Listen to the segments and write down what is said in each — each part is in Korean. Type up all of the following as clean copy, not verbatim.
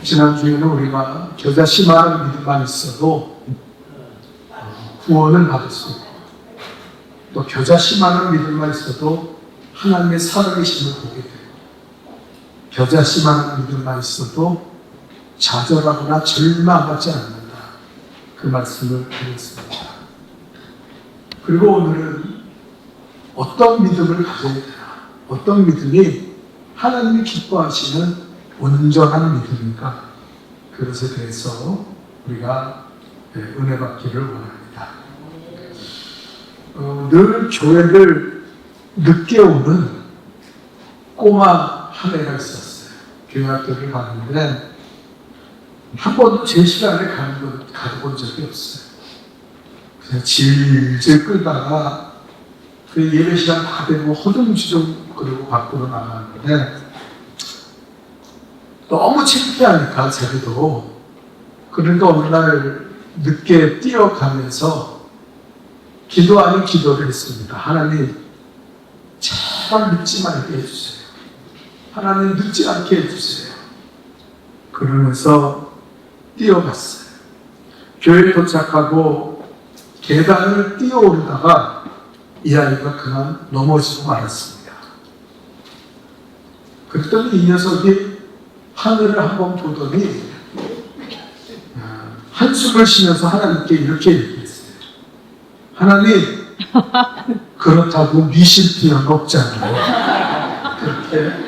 지난주에는 우리가 겨자씨만한 믿음만 있어도 구원을 받을 수 있고, 또 겨자씨만한 믿음만 있어도 하나님의 살아계심을 보게 되고, 겨자씨만한 믿음만 있어도 좌절하거나 절망하지 않는다. 그 말씀을 드렸습니다. 그리고 오늘은 어떤 믿음을 가져야 되나, 어떤 믿음이 하나님이 기뻐하시는 온전한 믿음인가, 그것에 대해서 우리가 은혜 받기를 원합니다. 늘 교회를 늦게 오는 꼬마 한 애가 있었어요. 교회 학교를 가는데 한 번도 제 시간에 가본 적이 없어요. 그냥 질질 끌다가 그 예배 시간 다 되고 허둥지둥 그러고 밖으로 나갔는데 너무 창피하니까 자기도. 그러니까 어느 날 늦게 뛰어가면서 기도 아닌 기도를 했습니다. 하나님, 제발 늦지 말게 해주세요. 하나님, 늦지 않게 해주세요. 그러면서 뛰어갔어요. 교회에 도착하고 계단을 뛰어오르다가 이 아이가 그만 넘어지고 말았습니다. 그랬더니 이 녀석이 하늘을 한번 보더니 한숨을 쉬면서 하나님께 이렇게 얘기했어요. 하나님, 그렇다고 미실 필요는 없잖아요. 그렇게.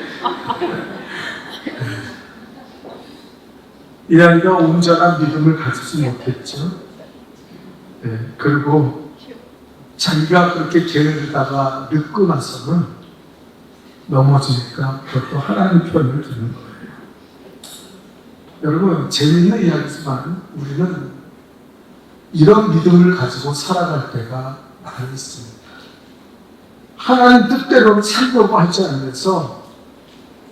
이 아이가 온전한 믿음을 가지지 못했죠. 그리고 자기가 그렇게 게으르다가 늙고 나서는 넘어지니까 그것도 하나님 편을 드는 거예요. 여러분, 재미있는 이야기지만 우리는 이런 믿음을 가지고 살아갈 때가 많이 있습니다. 하나님 뜻대로 살려고 하지 않으면서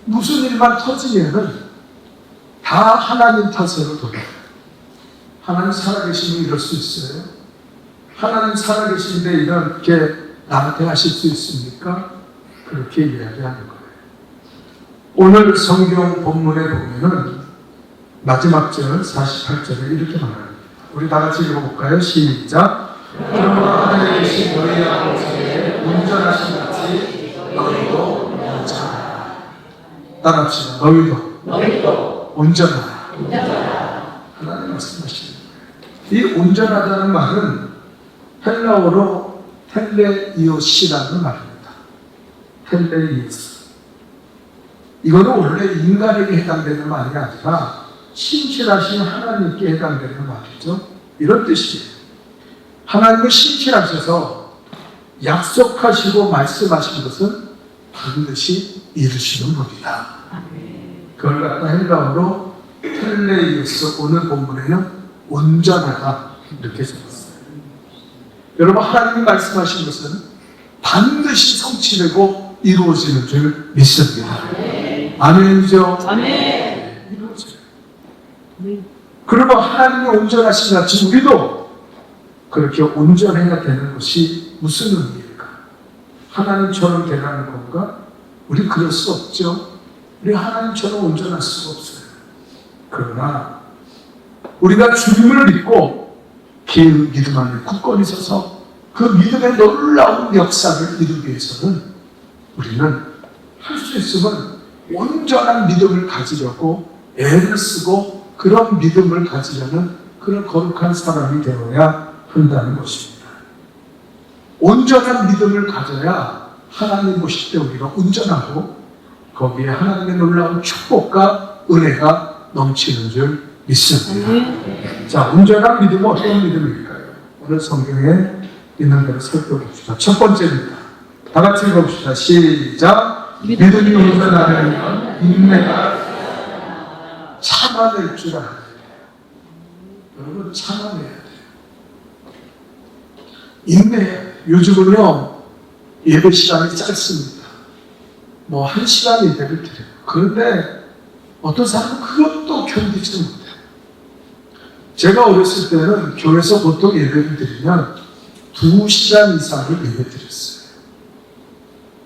무슨 일만 터지면은 다 하나님 탓으로 돌아가요. 하나님 살아계시면 이럴 수 있어요? 하나님 살아계신데 이렇게 나한테 하실 수 있습니까? 그렇게 이야기하는 거예요. 오늘 성경 본문에 보면은 마지막 절 48절에 이렇게 말합니다. 우리 다 같이 읽어볼까요? 시작. 그러므로 하늘에 계신 너희 아버지의 온전하신 같이 너희도 온전하라. 따라합시다. 너희도 온전하라. 하나님 말씀하시는 거예요. 이 온전하다는 말은 헬라어로 텔레이오시라는 말입니다. 텔레이오스. 이거는 원래 인간에게 해당되는 말이 아니라 신실하신 하나님께 해당되는 말이죠. 이런 뜻이에요. 하나님은 신실하셔서 약속하시고 말씀하신 것은 반드시 이루시는 분이다. 그걸 갖다 헬라어로 텔레이오스, 오늘 본문에는 온전하다 이렇게 적었어요. 여러분, 하나님이 말씀하신 것은 반드시 성취되고 이루어지는 줄 믿습니다. 아멘이죠? 아멘. 이루어져요. 그리고 하나님이 온전하신 같이 우리도 그렇게 온전해야 되는 것이 무슨 의미일까? 하나님처럼 되라는 건가? 우리 그럴 수 없죠. 우리 하나님처럼 온전할 수가 없어요. 그러나 우리가 주님을 믿고 그 믿음 안에 굳건히 서서 그 믿음의 놀라운 역사를 이루기 위해서는 우리는 할 수 있으면 온전한 믿음을 가지려고 애를 쓰고 그런 믿음을 가지려는 그런 거룩한 사람이 되어야 한다는 것입니다. 온전한 믿음을 가져야 하나님 보실 때 우리가 온전하고 거기에 하나님의 놀라운 축복과 은혜가 넘치는 줄 믿습니다. 자, 온전한 믿음은 어떤 믿음일까요? 오늘 성경에 있는 대로 살펴봅시다. 첫 번째입니다. 다 같이 읽어봅시다. 시작. 믿음이 온전하려면 인내가 참아낼 줄 알아야 돼요. 여러분, 참아내야 돼요. 인내. 요즘은요, 예배 시간이 짧습니다. 뭐, 1시간 예배를 드려요. 그런데 어떤 사람은 그것도 견디지 못해요. 제가 어렸을 때는 교회에서 보통 예배를 드리면 2시간 이상을 예배 드렸어요.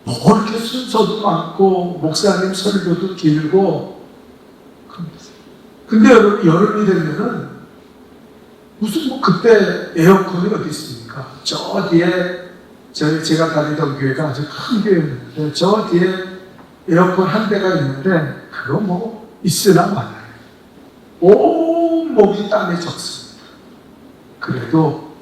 뭐 이렇게 순서도 많고 목사님 설교도 길고 근데 여러분, 여름이 되면은 무슨 뭐 그때 에어컨이 어디 있습니까? 저 뒤에 제가 다니던 교회가 아주 큰 교회였는데 저 뒤에 에어컨 한 대가 있는데 그거 뭐 있으나 마나요. 온 몸이 땀에 젖습니다. 그래도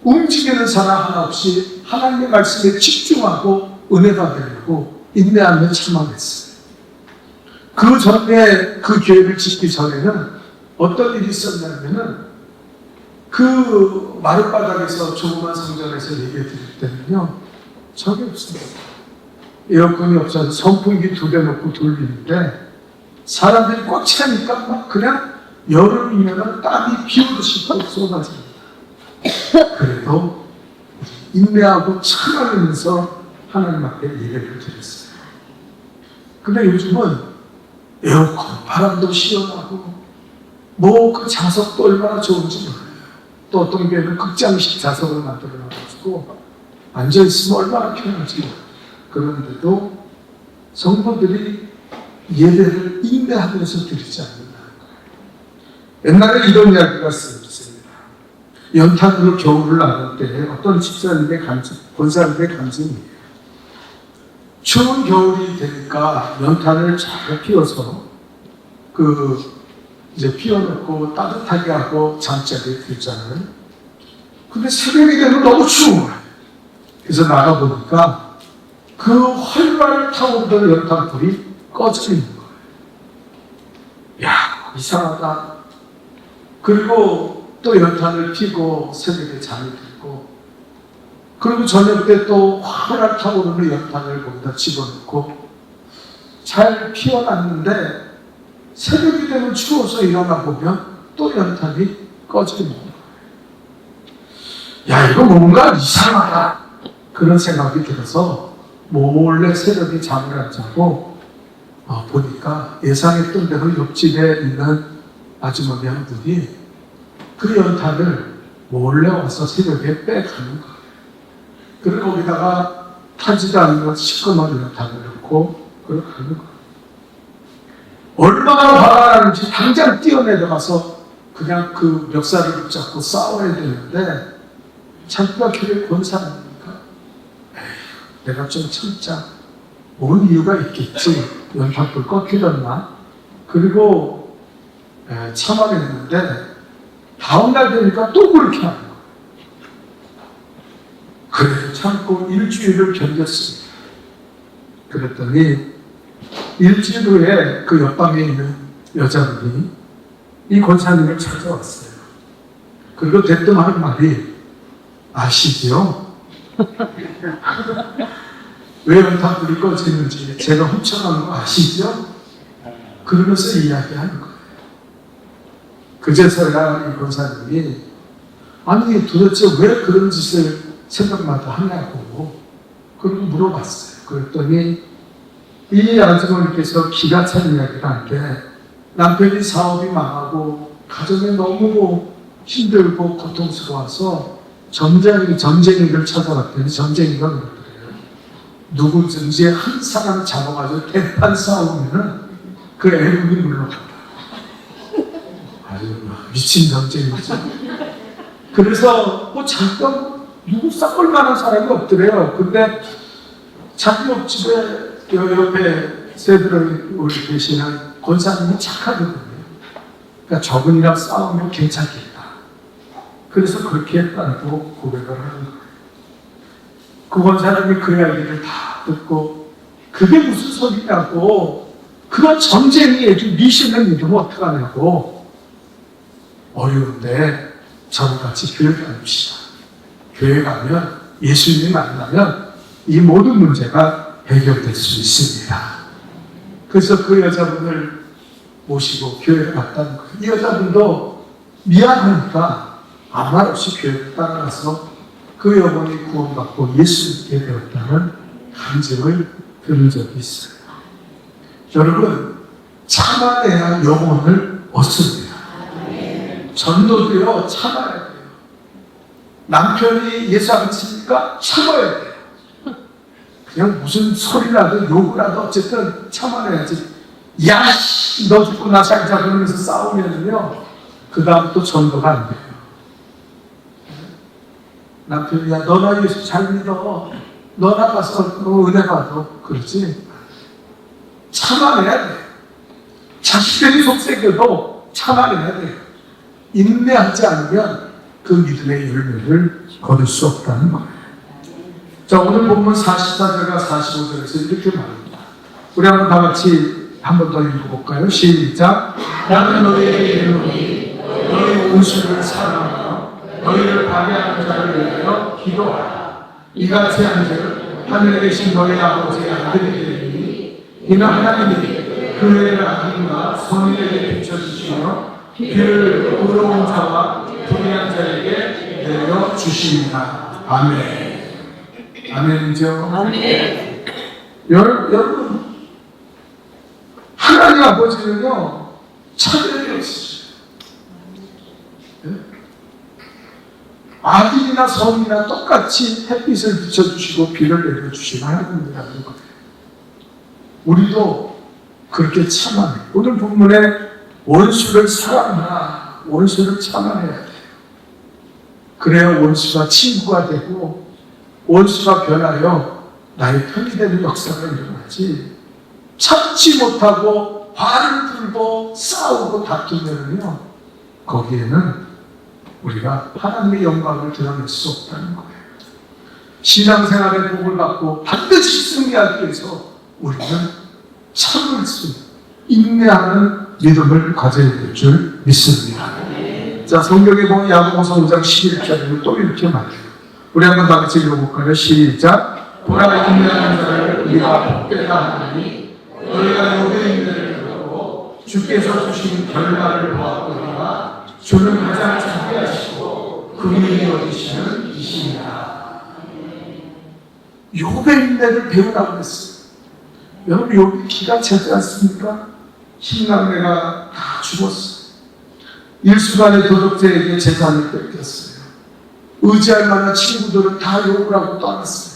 움직이는 사람 하나 없이 하나님의 말씀에 집중하고 은혜 받으려고 인내하며 참아냈어요. 그 전에 그 교회를 짓기 전에는 어떤 일이 있었냐면은 그 마룻바닥에서 조그만 성전에서 얘기해 드릴 때는요, 저게 없습니다. 에어컨이 없어서 선풍기 2대 놓고 돌리는데 사람들이 꽉 차니까 막 그냥 여름이면 땀이 비 오듯이 쏟아집니다. 그래도 인내하고 참으면서 하나님 앞에 예배를 드렸어요. 근데 요즘은 에어컨, 바람도 시원하고 뭐 그 좌석도 얼마나 좋은지 몰라요. 또 어떤 교회는 극장식 좌석을 만들어놔가지고 앉아있으면 얼마나 편하지. 그런데도 성도들이 예배를 인내하면서 드리지 않는다는 거예요. 옛날에 이런 이야기가 있습니다. 연탄으로 겨울을 나눌 때 어떤 집사님의 간증, 권사님의 간증이에요. 추운 겨울이 되니까 연탄을 잘 피워서 이제 피워놓고 따뜻하게 하고 잠자리에 들잖아요. 근데 새벽이 되면 너무 추운 거예요. 그래서 나가보니까 그 활활 타오르던 연탄불이 꺼져 있는 거예요. 야, 이상하다. 그리고 또 연탄을 피고 새벽에 잠이 들고, 그리고 저녁 때 또 활활 타오르는 연탄을 거기다 집어넣고 잘 피워놨는데 새벽이 되면 추워서 일어나 보면 또 연탄이 꺼져 있는 거예요. 야, 이거 뭔가 이상하다. 그런 생각이 들어서 몰래 새벽에 잠을 안 자고 보니까 예상했던 대로 옆집에 있는 아주머니 한 분이 그 연탄을 몰래 와서 새벽에 빼가는 거예요. 그리고 거기다가 타지도 않는 시꺼먼 연탄을 넣고 그걸 가는 거예요. 얼마나 화가 나는지 당장 뛰어내려가서 그냥 그 멱살을 붙잡고 싸워야 되는데 자기가 교회 권사입니까? 내가 좀 참자. 뭔 이유가 있겠지. 연탄불 꺼뜨렸나? 그리고 참아냈는데 다음날 되니까 또 그렇게 하는 거예요. 그래서 참고 일주일을 견뎠습니다. 그랬더니 일주일 후에 그 옆방에 있는 여자분이 이 권사님을 찾아왔어요. 그리고 대뜸 하는 말이, 아시죠? 왜 연탄불이 꺼지는지 제가 훔쳐가는 거 아시죠? 그러면서 이야기하는 거예요. 그제서야 이 권사님이 아니 도대체 왜 그런 짓을 생각마다 하냐고 그리고 물어봤어요. 그랬더니 이 아주머니께서 기가 찬 이야기를 하는데 남편이 사업이 망하고 가정에 너무 힘들고 고통스러워서 전쟁이를 찾아갔더니 전쟁이가 그러더래요. 누구든지 한 사람 잡아가지고 대판 싸우면은 그 애국이 물러간다. 아주 미친 전쟁이죠. 그래서 뭐 잠깐 누구 싹걸 만한 사람이 없더래요. 근데 자기 옆집에 옆에 새들을 우리 계시는 권사님이 착하거든요. 그러니까 저분이랑 싸우면 괜찮겠다. 그래서 그렇게 했다고 고백을 하는 거예요. 그 권사님이 그 이야기를 다 듣고 그게 무슨 소리냐고, 그런 전쟁이 미신을 믿으면 어떡하냐고, 어려운데 저랑 같이 교회 가봅시다. 교회 가면 예수님 만나면 이 모든 문제가 해결될 수 있습니다. 그래서 그 여자분을 모시고 교회를 갔다는 거예요. 이 여자분도 미안하니까 아무 말 없이 교회를 따라가서 그 여분이 구원받고 예수님께 되었다는 간증을 들은 적이 있어요. 여러분, 참아내야 영혼을 얻습니다. 전도도요, 참아야 돼요. 남편이 예수 안 믿으니까 참아야 돼요. 그냥 무슨 소리라도 욕을 하도 어쨌든 참아내야지. 야, 씨, 너 죽고 나 살자 그러면서 싸우면은요, 그 다음 또 전도가 안 돼요. 남편이, 야, 너나 예수 잘 믿어. 너나 가서 은혜 받아. 그렇지? 참아내야 돼. 자식들이 속삭여도 참아내야 돼요. 인내하지 않으면 그 믿음의 열매를 거둘 수 없다는 거예요. 자, 오늘 본문 44절과 45절에서 이렇게 말합니다. 우리 한번 다 같이 한 번 더 읽어볼까요? 시작. 나는 너희에게 이르노니 너희 원수를 사랑하며 너희를 파괴하는 자를 위하여 기도하라. 이같이 한즉 하늘에 계신 너희 아버지의 아들이 되리니 이는 하나님이 그 애를 악인과 선인에게 비춰주시며 비를 의로운 자와 불의한 자에게 내려주십니다. 아멘. 아멘이죠? 아멘. 여러분, 하나님 아버지는요, 차별이 없으셔요. 악인이나 선이나 똑같이 햇빛을 비춰주시고 비를 내려주시는 하나님이라는 거예요. 우리도 그렇게 참아내요. 오늘 본문에 원수를 사랑하라, 원수를 참아내야 돼요. 그래야 원수가 친구가 되고 원수가 변하여 나의 편이 되는 역사가 일어나지. 참지 못하고 화를 풀고 싸우고 다투면요, 거기에는 우리가 하나님의 영광을 드러낼 수 없다는 거예요. 신앙생활의 복을 받고 반드시 승리하기 위해서 우리는 참을 수, 인내하는 믿음을 가져야 될 줄 믿습니다. 자, 성경에 보면 야고보서 5장 11절에는 또 이렇게 말해요. 우리 한번 다 같이 읽어볼까요? 시작. 보라, 인내하는 자를 우리가 복되다 하니 너희가 요의 인내를 들었고 주께서 주신 결과를 보았거니와 주는 가장 자비하시고 긍휼히 여기시는 이시니라. 욥의 인내를 배우라고 했어요. 여러분, 욥이 기가 차지 않습니까? 신랑네가 다 죽었어요. 일수간의 도덕자에게 재산을 뺏겼어요. 의지할 만한 친구들은 다 욥을 하고 떠났어요.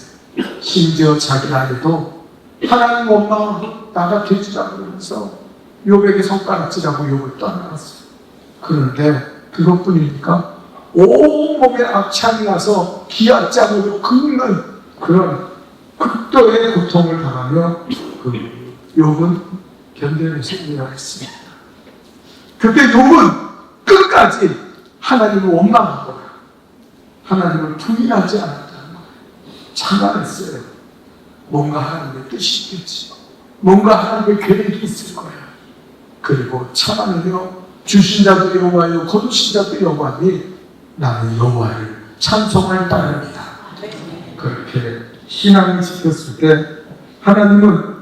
심지어 자기 아내도 하나님 원망으로 나가 되지라고 그러면서 욥에게 손가락질하고 욥을 떠나갔어요. 그런데 그것뿐입니까? 온몸에 악창이 나서 기아짝으로 긁는 그런 극도의 고통을 당하며 그 욥은 견뎌내서 일어났습니다. 그때 욥은 끝까지 하나님을 원망한 거예요. 하나님을 부인하지 않았다는 거예요. 참아냈어요. 뭔가 하나님의 뜻이 있겠지. 뭔가 하나님의 계획이 있을 거예요. 그리고 참아내며 주신 자도 여호와요 거두신 자도 여호와니 나는 여호와를 찬송할 따릅니다. 그렇게 신앙을 지켰을 때 하나님은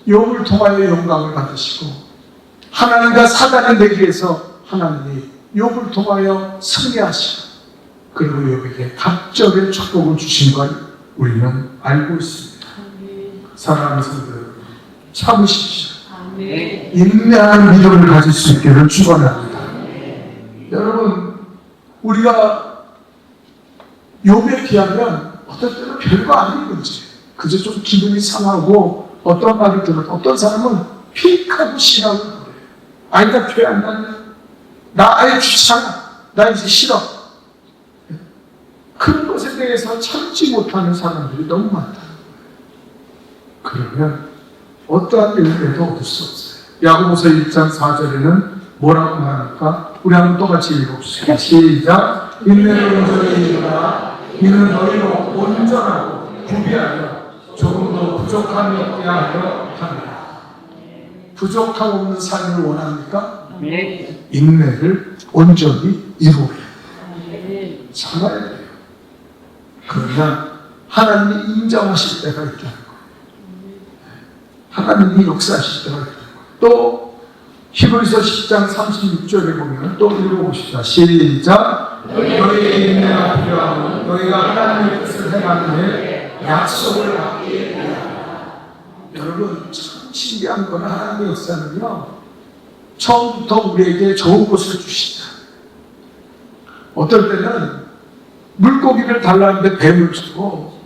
욥을 통하여 영광을 받으시고 하나님과 사단을 내기 위해서 하나님이 욥을 통하여 승리하시고 그리고 욥에게 갑절의 축복을 주신 걸 우리는 알고 있습니다. 사랑하는 성도 여러분, 참으십시오. 인내하는 믿음을 가질 수 있기를 축원합니다. 여러분, 우리가 욥에 비하면 어떤 때는 별거 아닌 문제, 그저 좀 기분이 상하고 어떤 말을 들어도 어떤 사람은 픽하고 신앙을 그래요. 아니, 나 교회 안 다녀. 나 아예 귀찮아. 나 이제 싫어. 그런 것에 대해서 참지 못하는 사람들이 너무 많다는 거예요. 그러면 어떠한 일에도 얻을 수 없어요. 야고보서 1장 4절에는 뭐라고 말합니까? 우리 한번 똑같이 읽어봅시다. 시작. 인내를 온전히 이루라. 이는 너희로 온전하고 구비하여 조금도 부족함이 없게 하려 합니다. 부족함 없는 삶을 원합니까? 네. 인내를 온전히 이루어야 돼요. 참아야 돼요. 그러면 하나님이 인정하실 때가 있다는 거예요. 하나님이 역사하실 때가 있다는 거예요. 또 히브리서 10장 36절에 보면 또 읽어봅시다. 시작. 너희의 인내가 필요하면 너희가 하나님의 뜻을 행하는 데 약속을 받기 위하여. 여러분, 참 신기한 건 하나님의 역사는요, 처음부터 우리에게 좋은 것을 주시죠. 어떨 때는 물고기를 달라는데 뱀을 주고,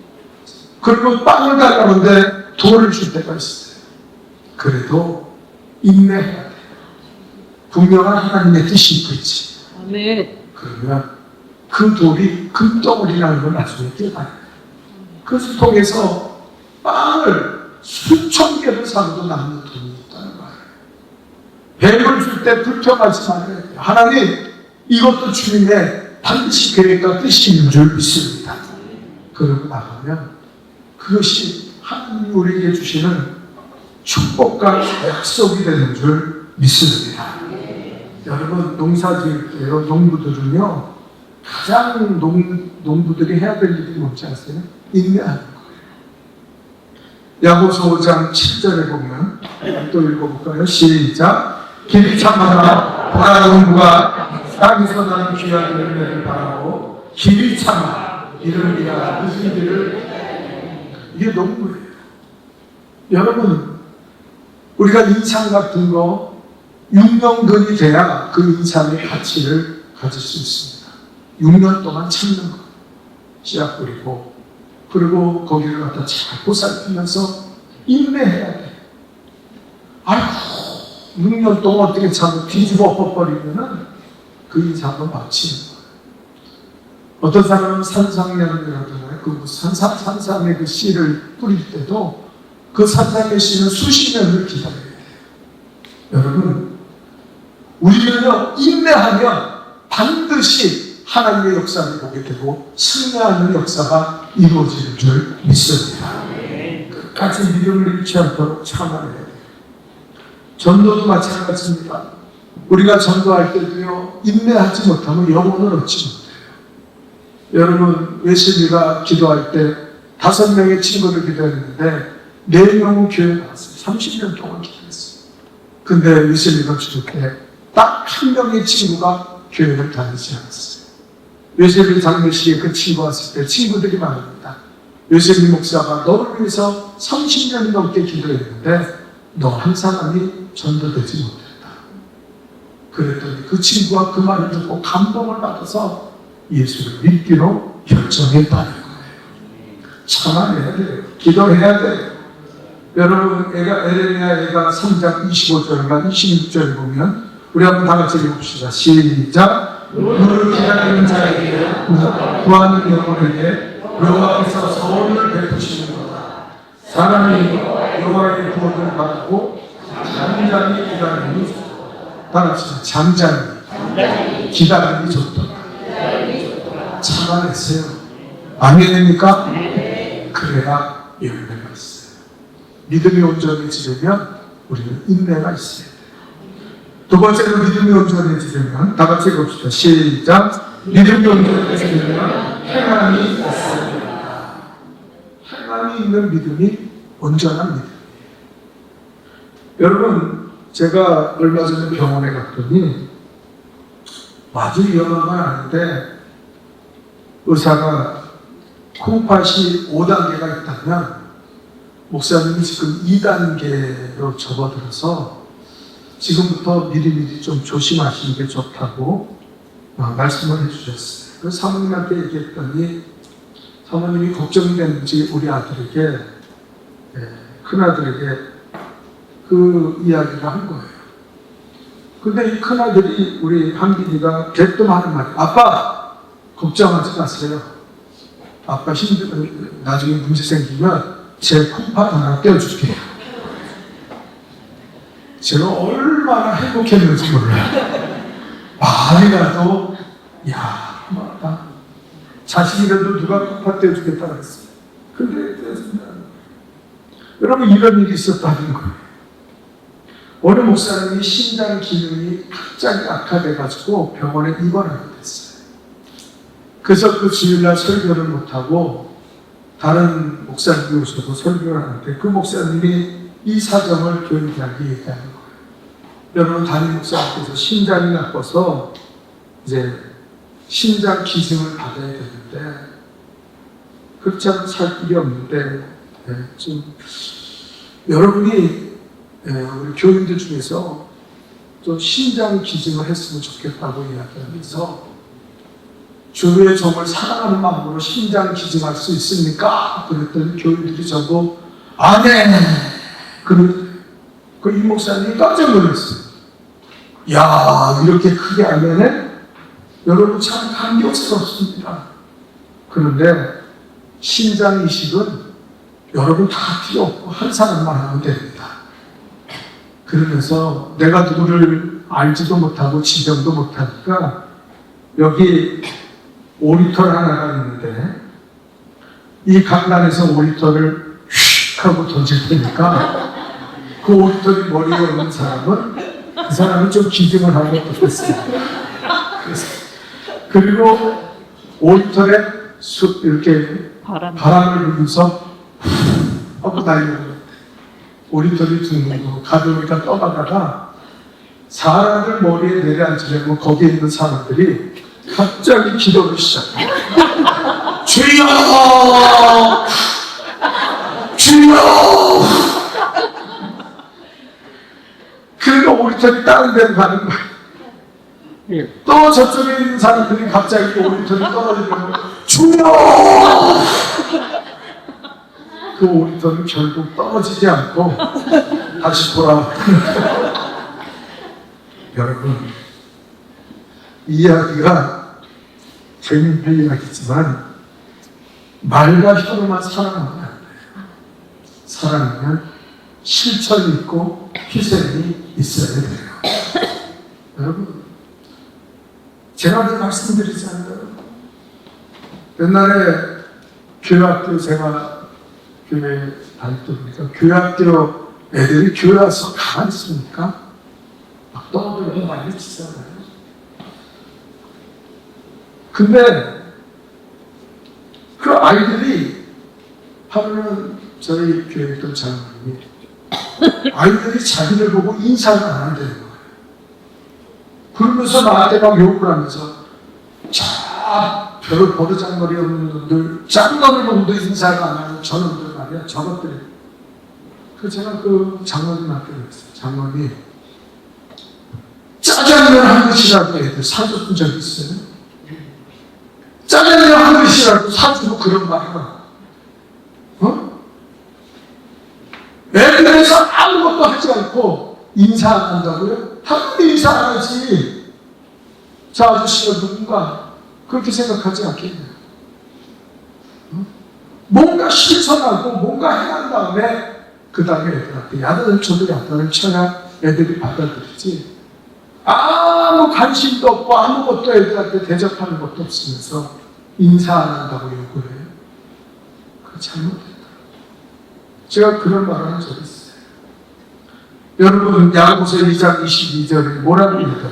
그리고 빵을 달라는데 돌을 줄 때가 있어요. 그래도 인내해야 돼. 분명한 하나님의 뜻이 있겠지. 아멘. 그러면 그 돌이 금덩어리라는 걸 나중에 깨달아요. 그것을 통해서 빵을 수천 개를 사고도 남는 돈이 있다는 거예요. 뱀을 줄 때 불평하지 말아야 돼요. 하나님, 이것도 주님의 반드시 계획과 뜻이 있는 줄 믿습니다. 그러고 나가면 그것이 하나님이 우리에게 주시는 축복과 약속이 되는 줄 믿습니다. 여러분, 농사 지을 때요, 농부들은요, 가장 농부들이 해야 될 일이 뭔지 아세요? 인내하는 거예요. 야고보서 5장 7절에 보면, 또 읽어볼까요? 시작. 길이 참아라. 보라 농부가 땅에서 나는 귀한 열매를 바라고 길이 참아 이르리라 무슨 길을. 이게 농부예요. 여러분, 우리가 인상 같은 거 6년근이 돼야 그 인상의 가치를 가질 수 있습니다. 6년 동안 참는 거, 씨앗 뿌리고, 그리고 거기를 갖다 잘 보살피면서 인내해야 돼. 아이고, 6년 동안 어떻게 참고 뒤집어 엎어버리면은 그 인상도 마치는 거예요. 어떤 사람은 산상연이라든가 그 산삼의 그 씨를 뿌릴 때도 그 산삼의 씨는 수십 년을 기다려야 돼요. 여러분, 우리는요, 인내하면 반드시 하나님의 역사를 보게 되고 승리하는 역사가 이루어지는 줄 믿습니다. 끝까지 믿음을 잃지 않도록 참아야 돼요. 전도도 마찬가지입니다. 우리가 전도할 때도요, 인내하지 못하면 영혼을 얻지 못해요. 여러분, 웨슬리가 기도할 때 5명의 친구를 기도했는데 4명은 교회 나왔어요. 30년 동안 기도했어요. 근데 웨슬리가 죽을 때 딱 1명의 친구가 교회를 다니지 않았어요. 웨슬리 장례식에 그 친구 왔을 때 친구들이 말합니다. 웨슬리 목사가 너를 위해서 30년 넘게 기도했는데 너 한 사람이 전도되지 못했다. 그랬더니 그 친구가 그 말을 듣고 감동을 받아서 예수를 믿기로 결정했다는 거예요. 참아내야 돼요. 기도해야 돼요. 여러분, 에레미야 3장 25절과 26절을 보면 우리 한번 다 같이 읽어봅시다. 시작. 너를 기다리는 자에게 구하는 영혼에게 여호와께서 선을 베푸시는 거다. 사람이 여호와의 구원을 받고 잠잠히 기다림이 좋다. 다 같이 잠잠히 기다림이 좋다. 참아내세요. 아멘입니까? 그래야 열매가 있어요. 믿음이 온전해지려면 우리는 인내가 있어야 돼요. 두 번째로 믿음이 온전해지려면 다 같이 읽읍시다. 시작. 믿음이 온전해지려면 행함이 있어야 됩니다. 행함이 있는 믿음이 온전한 믿음이에요. 여러분, 제가 얼마 전에 병원에 갔더니 아주 위험한 건 아닌데 의사가 콩팥이 5단계가 있다면 목사님이 지금 2단계로 접어들어서 지금부터 미리미리 좀 조심하시는 게 좋다고 말씀을 해주셨어요. 그래서 사모님한테 얘기했더니 사모님이 걱정이 되는지 우리 아들에게, 큰아들에게 그 이야기를 한 거예요. 근데 이 큰아들이 우리 한빈이가 대뜸하는 말이에요. 아빠! 걱정하지 마세요. 아빠 나중에 문제 생기면 제 콩팥 하나 떼어줄게요. 제가 얼마나 행복했는지 몰라요. 말이라도, 야, 고맙다. 자식이라도 누가 콩팥 떼어주겠다 그랬어요. 근데 떼어준다. 여러분, 이런 일이 있었다는 거예요. 어느 목사님이 신장 기능이 갑자기 악화돼가지고 병원에 입원하게 됐어요. 그래서 그 주일날 설교를 못하고 다른 목사님이 오셔서 설교를 하는데 그 목사님이 이 사정을 교인들에게 얘기하는 거예요. 여러분, 담임 목사님께서 신장이 나빠서 이제 신장 기증을 받아야 되는데 그렇지 않으면 살 길이 없는데 좀 여러분이 우리 교인들 중에서 좀 신장 기증을 했으면 좋겠다고 이야기하면서 주의 종을 사랑하는 마음으로 신장 기증할 수 있습니까? 그랬더니 교인들이 전부 아멘! 그 이 목사님이 깜짝 놀랐어요. 야, 이렇게 크게 알면은 여러분 참 감격스럽습니다. 그런데 신장 이식은 여러분 다 필요 없고 한 사람만 하면 됩니다. 그러면서 내가 누구를 알지도 못하고 지정도 못하니까 여기 5리터 하나가 있는데 이 강단에서 5리터를 휙 하고 던질 테니까 그 5리터를 머리에 오는 사람은 그 사람이 좀 기증을 하고 어떻겠습니까? 그리고 5리터에 이렇게 바람을 불면서 하고 날려요. 5리터를 죽는 거 가져오니까 떠가다가 사람을 머리에 내려앉으려면 거기에 있는 사람들이 갑자기 기도를 시작해요. 주여! 주여! 그러니까 5리터를 다른 데로 가는 거예요. 또 저쪽에 있는 사람들이 갑자기 5리터를 떨어지면 주여! 그 5리터는 결국 떨어지지 않고 다시 돌아왔습니다. 여러분, 이 이야기가 재미있는 이야기지만 말과 혀로만 사랑하면 안 돼요. 사랑하면 실천이 있고 희생이 있어야 돼요. 여러분, 제가 늘 말씀드리잖아요. 옛날에 교회학교 제가 교회 다닐 때 보니까 교회학교 애들이 교회 와서 가만히 있습니까? 막 떠들고 많이 치잖아요. 근데 그 아이들이 하루는 저희 교회 있던 장로님이 아이들이 자기를 보고 인사를 안 한다는 거예요. 그러면서 나한테 막 욕을 하면서 자, 별로 버르장머리 없는 놈들, 짱놈을 보고도 인사를 안 하는 저놈들 말이야, 저것들이. 그래서 제가 그 장로님한테 그랬어요. 장로님, 짜장면 한 그릇이라도 애들 사줬던 적 있어요? 짜장면 한 그릇이라도 사주고 그런 말이야. 어? 애들에서 아무것도 하지 않고 인사 안 한다고요? 한 인사 안 하지. 저 아저씨가 누군가 그렇게 생각하지 않겠네요. 어? 뭔가 실천하고 뭔가 해한 다음에 그 다음에 애들한테 야단을 쳐도 야단을 쳐야 애들이 받아들이지. 아무 관심도 없고 아무것도 애들한테 대접하는 것도 없으면서 인사 안 한다고 요구를 해요. 그거 잘못됐다. 제가 그런 말을 한 적이 있어요. 여러분, 야고보서 2장 22절에 뭐라고 얘기합니까?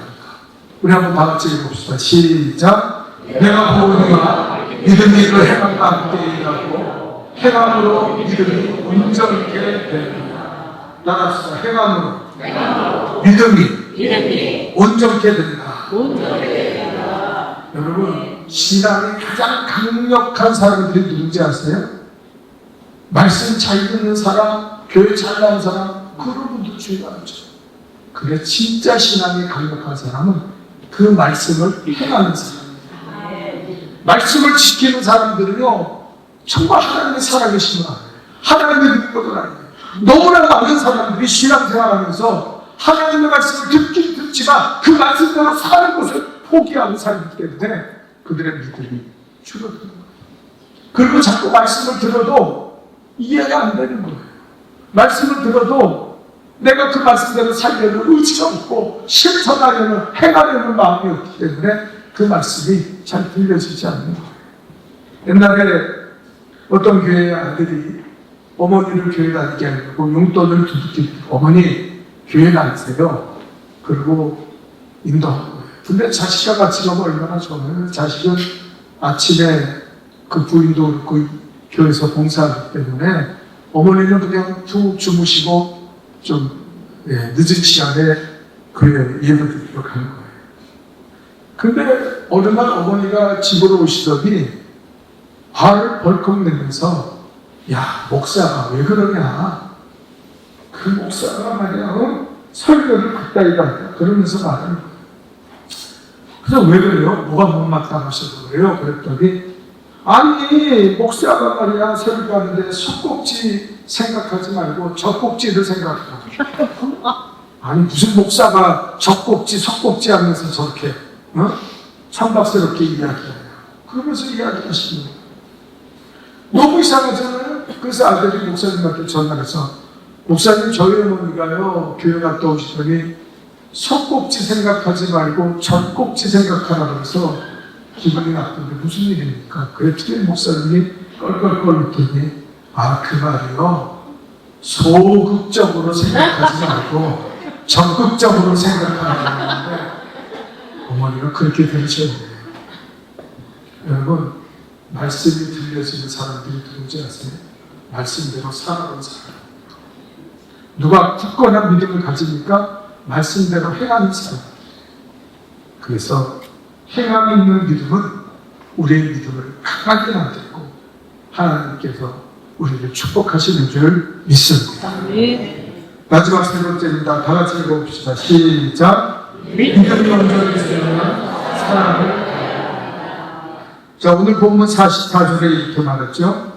우리 한번 다 같이 읽어봅시다. 시작. 내가 보느니와 믿음이 그 행함과 함께 일하고 행함으로 믿음이 온전케 되리라. 나갑시다. 행함으로 믿음이 온전케 된다. 여러분, 신앙이 가장 강력한 사람들이 누군지 아세요? 말씀 잘 듣는 사람, 교회 잘 나온 사람, 그런 분들 중요하죠. 그래, 진짜 신앙이 강력한 사람은 그 말씀을 행하는 사람입니다. 말씀을 지키는 사람들은요, 정말 하나님의 살아계심을 알아요. 하나님의 능력을 알아요. 너무나 많은 사람들이 신앙생활하면서 하나님의 말씀을 듣긴 듣지만 그 말씀대로 사는 것을 포기하고 살기 때문에 그들의 믿음이 줄어드는 거예요. 그리고 자꾸 말씀을 들어도 이해가 안 되는 거예요. 말씀을 들어도 내가 그 말씀대로 살려는 의지가 없고 실천하려는, 행하려는 마음이 없기 때문에 그 말씀이 잘 들려지지 않는 거예요. 옛날에 어떤 교회의 아들이 어머니를 교회 다니게 하려고 용돈을 두둑히 어머니 교회 다니세요. 그리고 인도하는 거예요. 근데 자식과 같이 가면 얼마나 좋아요. 자식은 아침에 그 부인도 그렇고 교회에서 봉사하기 때문에 어머니는 그냥 푹 주무시고 좀 늦은 시간에 교회 예배 드리러 가는 거예요. 근데 어느 날 어머니가 집으로 오시더니 화를 벌컥 내면서 야, 목사가 왜 그러냐. 그 목사가 말이야, 설교를 그따위다 한다. 그러면서 말하는 거예요. 그래서 왜 그래요? 뭐가 못마땅하셔서 그래요? 그랬더니 아니 목사가 말이야 설교하는데 속꼭지 생각하지 말고 젖꼭지를 생각하고. 아니 무슨 목사가 젖꼭지 속꼭지 하면서 저렇게 천박스럽게 이야기해요. 그러면서 이야기하시는 거예요. 너무 이상하잖아요. 그래서 아들이 목사님한테 전화해서 목사님 저희 어머니가요 교회 갔다 오시더니 속꼭지 생각하지 말고 젖꼭지 생각하라고 해서 기분이 나쁜데 무슨 일입니까? 그랬더니 목사님이 껄껄껄 웃더니 그 말이요 소극적으로 생각하지 말고 적극적으로 생각하라고 하는데 어머니가 그렇게 들으셨네요. 여러분 말씀이 들려지는 사람들이 누군지 아세요? 말씀대로 살아가는 사람. 누가 굳건한 믿음을 가지니까 말씀대로 행하는 사람. 그래서 행함이 있는 믿음은 우리의 믿음을 강하게 만들고 하나님께서 우리를 축복하시는 줄 믿습니다. 마지막 세 번째입니다. 다 같이 읽어봅시다. 시작. 믿음이 온전히 되면 사랑을. 자, 오늘 본문 44절에 이렇게 말했죠.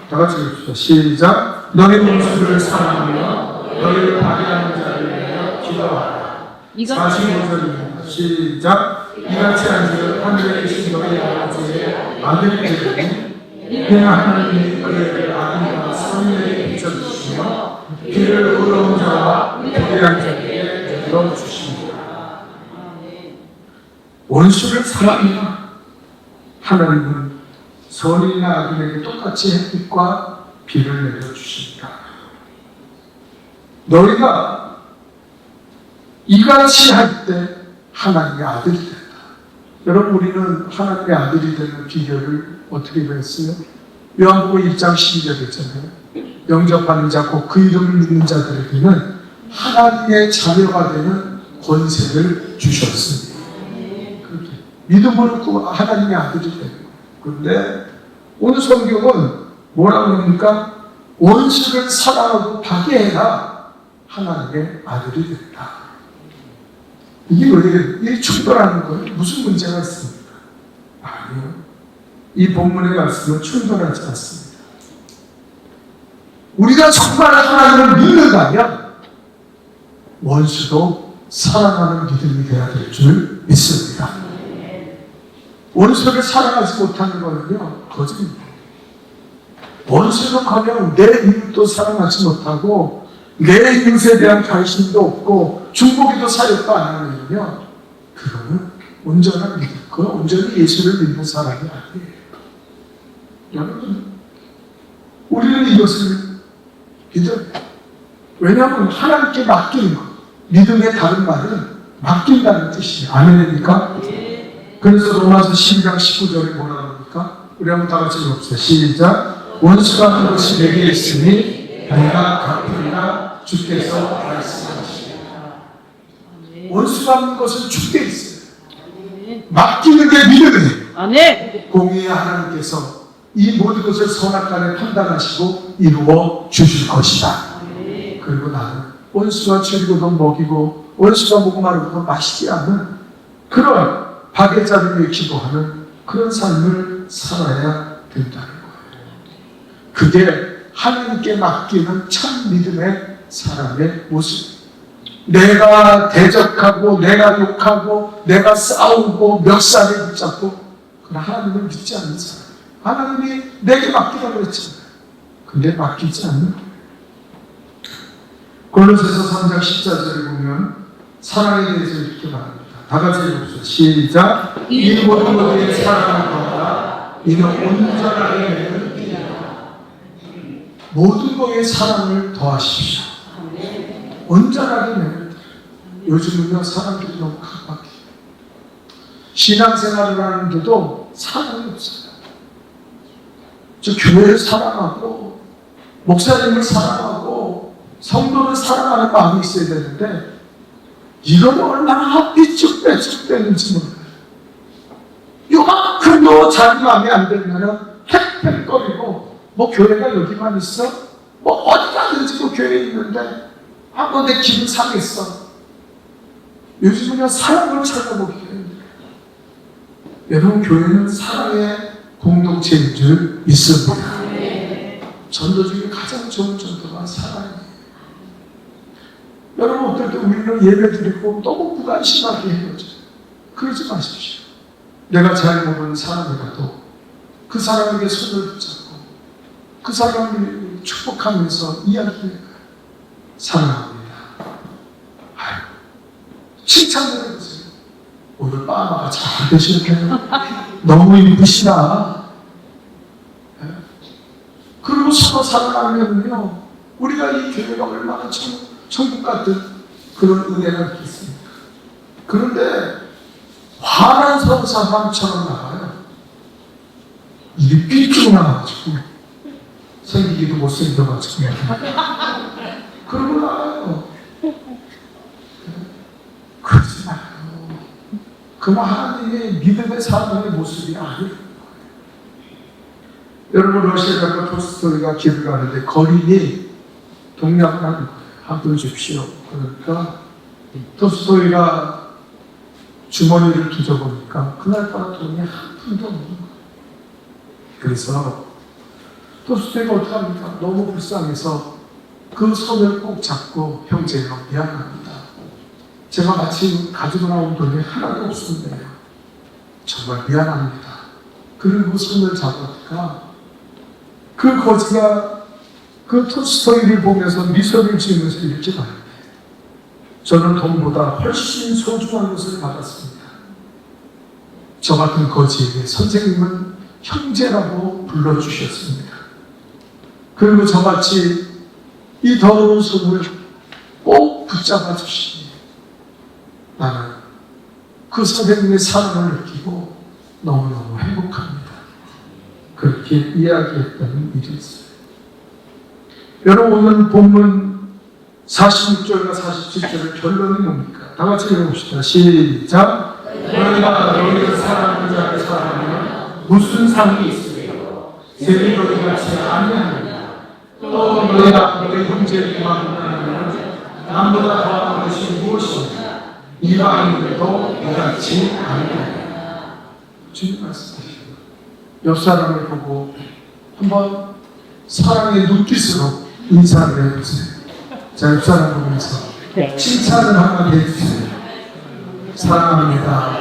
다 같이 읽읍시다. 시작. 너희 원수를 사랑하며 너희를 방해하는 자를 위하여 기도하라. 45절입니다. 시작. 이같이 하면 하늘에 계신 너희 아버지의 아들이 되리니 이때 하나님이 그에게 아들과 성령의 비춰주시며 길을 의로운 자와 불의한 자에게 열어주십니다. 원수를 사랑하며 하나님은 선인이나 악인에게 똑같이 햇빛과 비를 내려주십니다. 너희가 이같이 할 때 하나님의 아들이 된다. 여러분 우리는 하나님의 아들이 되는 비결을 어떻게 배웠어요? 요한복음 1장 12절에 있잖아요. 영접하는 자 곧 그 이름을 믿는 자들에게는 하나님의 자녀가 되는 권세를 주셨습니다. 믿음으로 하나님의 아들이 되는 거예요. 그런데 오늘 성경은 뭐라고 합니까? 원수를 사랑하고 파괴해라 하나님의 아들이 된다. 이게 왜 이게 충돌하는 거예요? 무슨 문제가 있습니까? 아니요. 이 본문의 말씀은 충돌하지 않습니다. 우리가 정말 하나님을 믿는다면 원수도 사랑하는 믿음이 되어야 될 줄 믿습니다. 원수를 사랑하지 못하는 거는요 거짓입니다. 원수는 가면 내 이웃도 사랑하지 못하고 내 이웃에 대한 관심도 없고 중보기도 사역도 안 하면요 그거는 온전한 믿음, 그건 온전히 예수를 믿는 사람이 아니에요. 여러분 우리는 이것을 믿어요. 왜냐하면 하나님께 맡기는 것, 믿음의 다른 말은 맡긴다는 뜻이에요. 아멘입니까? 그래서 로마서 12장 19절에 뭐라고 합니까? 우리 한번 다 같이 읽읍시다. 시작. 원수가 하는 것이 내게 있으니 내가 갚으리라 주께서 말씀하십니다. 원수가 하는 것은 주께 있어요. 맡기는 게 믿음이에요. 공의의 하나님께서 이 모든 것을 선악간에 판단하시고 이루어 주실 것이다. 그리고 나는 원수가 줄이고도 먹이고 원수가 목마르고도 마시지 않는 그런 박애자를 위해 기도하는 그런 삶을 살아야 된다는 거예요. 그게 하나님께 맡기는 참 믿음의 사람의 모습. 내가 대적하고 내가 욕하고 내가 싸우고 멱살을 붙잡고 그런 하나님을 믿지 않는 사람. 하나님이 내게 맡기라고 했잖아요. 근데 맡기지 않는 거예요. 골로새서 3장 14절에 보면 사랑에 대해서 이렇게 말합니다. 다 같이 읽읍시다. 시작. 이 모든 것에 사랑을 더하라. 이는 온전하게 되는 길이라. 모든 것에 사랑을 더하십시오. 온전하게 되는 길. 요즘은요 사람들이 너무 각박해요. 신앙생활을 하는데도 사랑이 없어요. 저 교회를 사랑하고 목사님을 사랑하고 성도를 사랑하는 마음이 있어야 되는데 이건 얼마나 삐쭉빼쭉 되는지 몰라요. 요만큼도 자기 마음에 안 들면 팩팩거리고 뭐 교회가 여기만 있어? 뭐 어디 가든지 뭐 교회에 있는데 뭐 내 기분 상했어. 요즘은요 사랑을 찾아보기 힘들어요. 여러분 교회는 사랑의 공동체인 줄 믿습니다. 전도 중에 가장 좋은 전도가 사랑이에요. 여러분, 어떨 때 우리는 예배 드리고 너무 무관심하게 헤어져요. 그러지 마십시오. 내가 잘 모르는 사람이라도 그 사람에게 손을 붙잡고 그 사람을 축복하면서 이야기해요. 사랑합니다. 아유, 칭찬을 해보세요. 오늘 빠마가 잘 되시네요. 너무 이쁘시다. 그리고 서로 사랑하면요, 우리가 이 교회가 얼마나 천국 같은 그런 은혜가 있겠습니까? 그런데 화난 사람처럼 나가요. 입이 삐쭉 나가지고 생기기도 못생겨가지고 그러고 나가요. 그러지 마요. 그건 하나님의 믿음의 사람의 모습이 아니에요. 여러분, 러시아가 토스토이가 길을 가는데 거린이 동냥을 하는 거예요. 한 푼 줍시오. 그러니까 토스토이가 주머니를 뒤져보니까 그날따라 돈이 한 푼도 없는 거예요. 그래서 토스토이가 어떻게 합니까? 너무 불쌍해서 그 손을 꼭 잡고, 형제요, 미안합니다. 제가 마침 가지고 나온 돈이 하나도 없었는데요. 정말 미안합니다. 그리고 손을 잡으니까 그 거지가 그 톨스토이를 보면서 미소를 지으면서 이렇게 말해요. 저는 돈보다 훨씬 소중한 것을 받았습니다. 저 같은 거지에게 선생님은 형제라고 불러주셨습니다. 그리고 저같이 이 더러운 손을 꼭 붙잡아 주시니 나는 그 선생님의 사랑을 느끼고 너무너무 행복합니다. 그렇게 이야기했다는 일이 있어요. 여러분, 오늘 본문 46절과 47절의 결론이 뭡니까? 다 같이 읽어봅시다. 시작. 너희가 너희를 사랑하는 자를 사랑하면 무슨 상이 있으며 세리 너희같이 아니하느냐. 또 너희가 너희 형제를 만나면 남보다 더한 것이 무엇이냐. 이방인들도 이같이 아니하느냐. 주님 말씀하시죠. 옆 사람을 보고 한번 사랑의 눈빛으로 인사를 해주세요. 자, 옆 사람 보면서 칭찬을 한번 해주세요. 사랑합니다.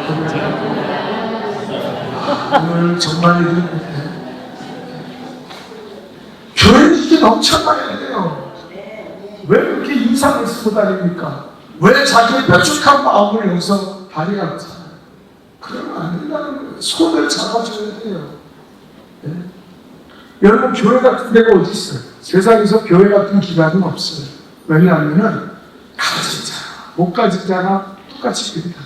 오늘 정말 교회는 이게 넘쳐나야 돼요. 왜 그렇게 인상을 쓰고 다닙니까? 왜 자기의 뾰족한 마음을 여기서 발휘하고 살아요? 그러면 안 된다는 거예요. 손을 잡아줘야 돼요. 네? 여러분, 교회 같은 데가 어디 있어요? 세상에서 교회 같은 기관은 없어요. 왜냐하면 가진 자나 못 가진 자나 똑같이 됩니다.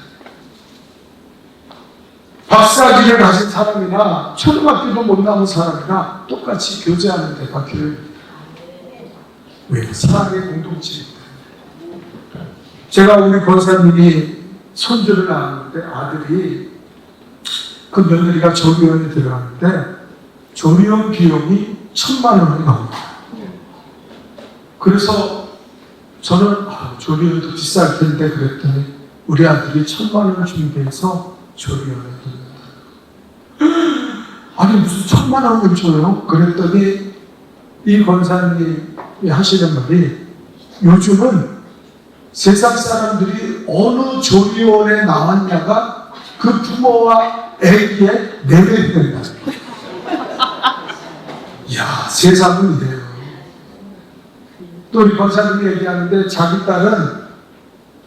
박사학위를 가진 사람이나 초등학교도 못 나온 사람이나 똑같이 교제하는 데가 교회입니다. 왜? 사랑의 공동체입니다. 제가 우리 권사님이 손주를 낳았는데 아들이 그 며느리가 조리원에 들어갔는데 조리원 비용이 1,000,000원이 나옵니다. 그래서 저는 조리원도 비쌀 텐데 그랬더니 우리 아들이 1,000,000원을 준비해서 조리원에 들어갔다. 아니 무슨 1,000,000원을 줘요? 그랬더니 이 권사님이 하시는 말이 요즘은 세상 사람들이 어느 조리원에 나왔냐가 그 부모와 애기의 내면이 된다. 이야, 세상은 이래요. 또 우리 권사님이 얘기하는데 자기 딸은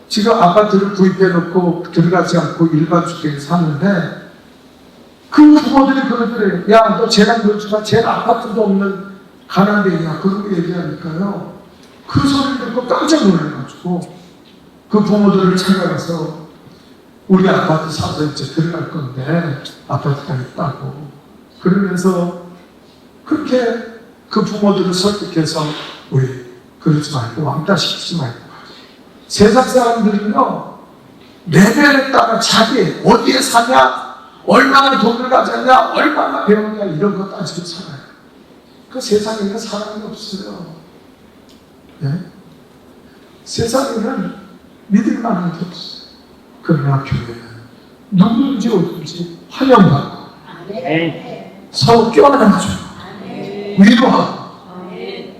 지금 아파트를 구입해놓고 들어가지 않고 일반 주택에 사는데 그 부모들이 그러더래요. 야, 너 쟤랑 놀지마. 쟤는 아파트도 없는 가난뱅이야. 그렇게 얘기하니까요. 그 소리를 듣고 깜짝 놀라가지고 그 부모들을 찾아가서 우리 아파트 사서 이제 들어갈 건데 아파트가 있다고 그러면서 그렇게 그 부모들을 설득해서 우리 그러지 말고 왕따시키지 말고 세상 사람들은요 레벨에 따라 자기 어디에 사냐 얼마나 돈을 가졌냐 얼마나 배웠냐 이런 거 따지고 살아요. 그 세상에는 사람이 없어요. 네? 세상에는 믿을 만한 게 없어요. 그러나 교회는 누구든지 어든지 환영받고 서로 껴안아줘요. 위로하고.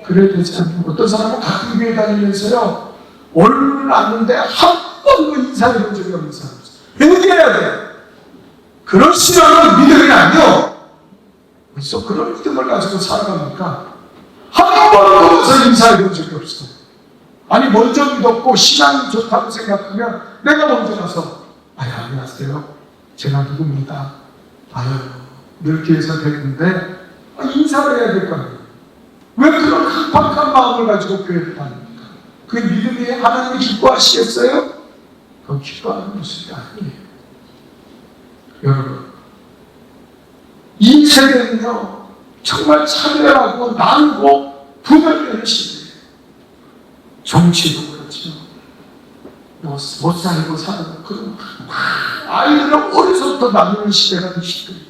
그래야 되지 않나요? 어떤 사람은 같은 교회 다니면서요, 얼굴을 아는데 한 번도 인사해 본 적이 없는 사람 있어요. 회개해야 돼. 그러시면 믿음이 아니요. 그래서 그런 믿음을 가지고 살아갑니까? 한 번도 가서 인사해 본 적이 없어요. 아니, 먼저 믿었고 신앙이 좋다고 생각하면 내가 먼저 가서, 안녕하세요. 제가 누굽니다. 이렇게 해서 되는데, 인사를 해야 될 거 아니에요. 왜 그런 강팍한 마음을 가지고 교회를 다닙니까? 그 믿음이 하나님이 기뻐하시겠어요? 그건 기뻐하는 모습이 아니에요. 여러분, 이 세대는요, 정말 차별하고 나누고 분열되는 시대예요. 정치도 그렇죠. 못 살고 살고, 그런 아이들을 어려서부터 나누는 시대가 이 시대예요.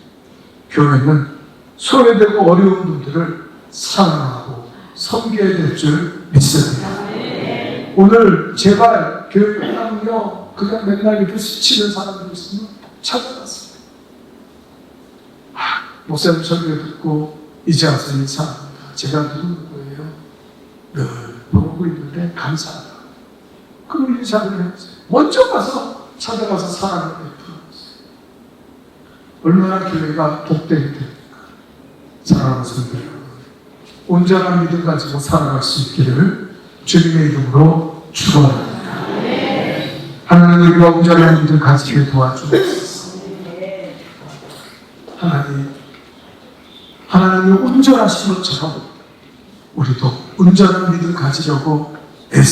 교회는 소외되고 어려운 분들을 사랑하고 섬겨야 될 줄 믿습니다. 오늘 제발 교회 끝나면요, 그냥 맨날 이렇게 스치는 사람들이 있으면 찾아갔어요. 목사님 설교 듣고 이제 와서 인사합니다. 제가 누구예요? 늘 보고 있는데 감사하다. 그럼 인사를 해보세요. 먼저 가서 찾아가서 사랑을 베풀어보세요. 얼마나 교회가 복되게 됩니까? 사랑하는 성도 여러분, 온전한 믿음 가지고 살아갈 수 있기를 주님의 이름으로 축원합니다. 하나님, 우리가 온전한 믿음 가지게 도와주옵소서. 하나님이 온전하신 것처럼 우리도 온전한 믿음 가지려고